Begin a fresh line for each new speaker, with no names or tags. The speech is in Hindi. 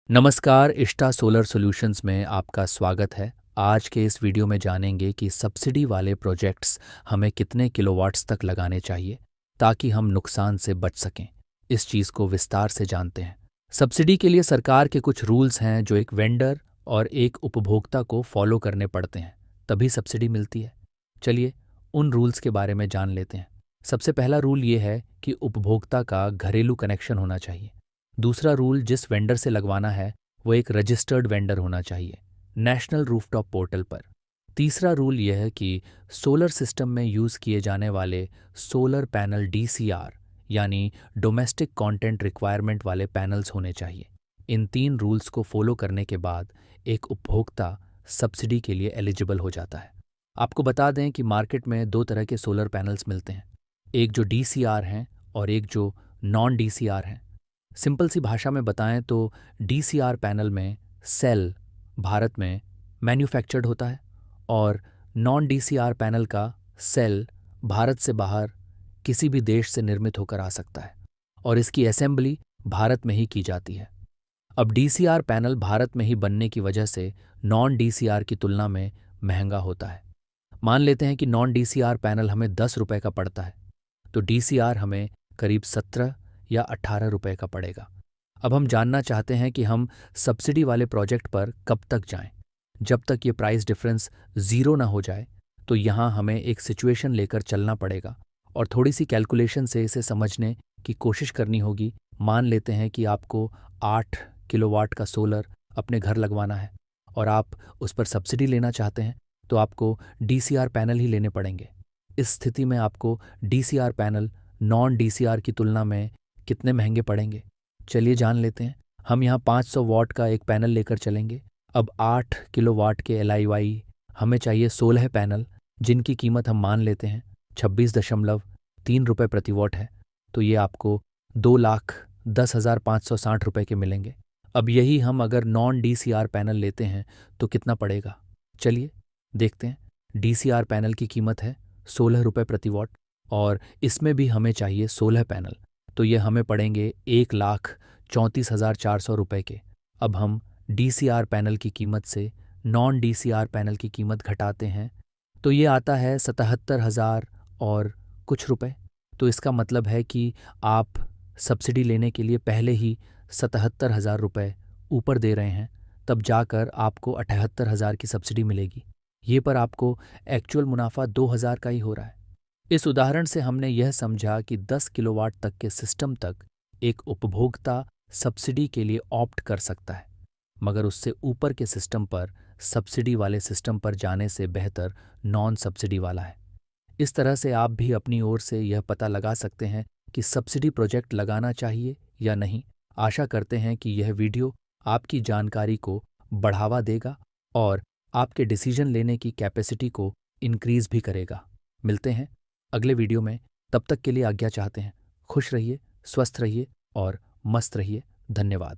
नमस्कार, इष्टा सोलर सॉल्यूशंस में आपका स्वागत है। आज के इस वीडियो में जानेंगे कि सब्सिडी वाले प्रोजेक्ट्स हमें कितने किलोवाट्स तक लगाने चाहिए ताकि हम नुकसान से बच सकें। इस चीज़ को विस्तार से जानते हैं। सब्सिडी के लिए सरकार के कुछ रूल्स हैं जो एक वेंडर और एक उपभोक्ता को फॉलो करने पड़ते हैं, तभी सब्सिडी मिलती है। चलिए उन रूल्स के बारे में जान लेते हैं। सबसे पहला रूल ये है कि उपभोक्ता का घरेलू कनेक्शन होना चाहिए। दूसरा रूल, जिस वेंडर से लगवाना है वो एक रजिस्टर्ड वेंडर होना चाहिए नेशनल रूफटॉप पोर्टल पर। तीसरा रूल यह है कि सोलर सिस्टम में यूज़ किए जाने वाले सोलर पैनल डीसीआर यानी डोमेस्टिक कंटेंट रिक्वायरमेंट वाले पैनल्स होने चाहिए। इन तीन रूल्स को फॉलो करने के बाद एक उपभोक्ता सब्सिडी के लिए एलिजिबल हो जाता है। आपको बता दें कि मार्केट में दो तरह के सोलर पैनल्स मिलते हैं, एक जो डीसीआर हैं और एक जो नॉन डीसीआर हैं। सिंपल सी भाषा में बताएं तो डीसीआर पैनल में सेल भारत में मैन्युफैक्चर्ड होता है और नॉन डीसीआर पैनल का सेल भारत से बाहर किसी भी देश से निर्मित होकर आ सकता है और इसकी असेंबली भारत में ही की जाती है। अब डीसीआर पैनल भारत में ही बनने की वजह से नॉन डीसीआर की तुलना में महंगा होता है। मान लेते हैं कि नॉन डीसीआर पैनल हमें 10 रुपए का पड़ता है तो डीसीआर हमें करीब 17 या 18 रुपए का पड़ेगा। अब हम जानना चाहते हैं कि हम सब्सिडी वाले प्रोजेक्ट पर कब तक जाएं। जब तक ये प्राइस डिफरेंस ज़ीरो ना हो जाए तो यहाँ हमें एक सिचुएशन लेकर चलना पड़ेगा और थोड़ी सी कैलकुलेशन से इसे समझने की कोशिश करनी होगी। मान लेते हैं कि आपको 8 किलोवाट का सोलर अपने घर लगवाना है और आप उस पर सब्सिडी लेना चाहते हैं तो आपको डीसीआर पैनल ही लेने पड़ेंगे। इस स्थिति में आपको डीसीआर पैनल नॉन डीसीआर की तुलना में कितने महंगे पड़ेंगे, चलिए जान लेते हैं। हम यहाँ 500 वॉट का एक पैनल लेकर चलेंगे। अब 8 किलोवाट के एलआईवाई हमें चाहिए 16 पैनल, जिनकी कीमत हम मान लेते हैं 26.3 रुपये प्रति वॉट है। तो ये आपको 2,10,560 रुपये के मिलेंगे। अब यही हम अगर नॉन डीसीआर पैनल लेते हैं तो कितना पड़ेगा, चलिए देखते हैं। डीसीआर पैनल की कीमत है 16 रुपये प्रति वॉट और इसमें भी हमें चाहिए 16 पैनल, तो ये हमें पड़ेंगे 1,34,400 रुपये के। अब हम डीसीआर पैनल की कीमत से नॉन डीसीआर पैनल की कीमत घटाते हैं तो ये आता है 77,000 और कुछ रुपए। तो इसका मतलब है कि आप सब्सिडी लेने के लिए पहले ही 77,000 रुपये ऊपर दे रहे हैं, तब जाकर आपको 78,000 की सब्सिडी मिलेगी। ये पर आपको एक्चुअल मुनाफा 2,000 का ही हो रहा है। इस उदाहरण से हमने यह समझा कि 10 किलोवाट तक के सिस्टम तक एक उपभोक्ता सब्सिडी के लिए ऑप्ट कर सकता है, मगर उससे ऊपर के सिस्टम पर सब्सिडी वाले सिस्टम पर जाने से बेहतर नॉन सब्सिडी वाला है। इस तरह से आप भी अपनी ओर से यह पता लगा सकते हैं कि सब्सिडी प्रोजेक्ट लगाना चाहिए या नहीं। आशा करते हैं कि यह वीडियो आपकी जानकारी को बढ़ावा देगा और आपके डिसीजन लेने की कैपेसिटी को इंक्रीज भी करेगा। मिलते हैं अगले वीडियो में, तब तक के लिए आज्ञा चाहते हैं। खुश रहिए, स्वस्थ रहिए और मस्त रहिए। धन्यवाद।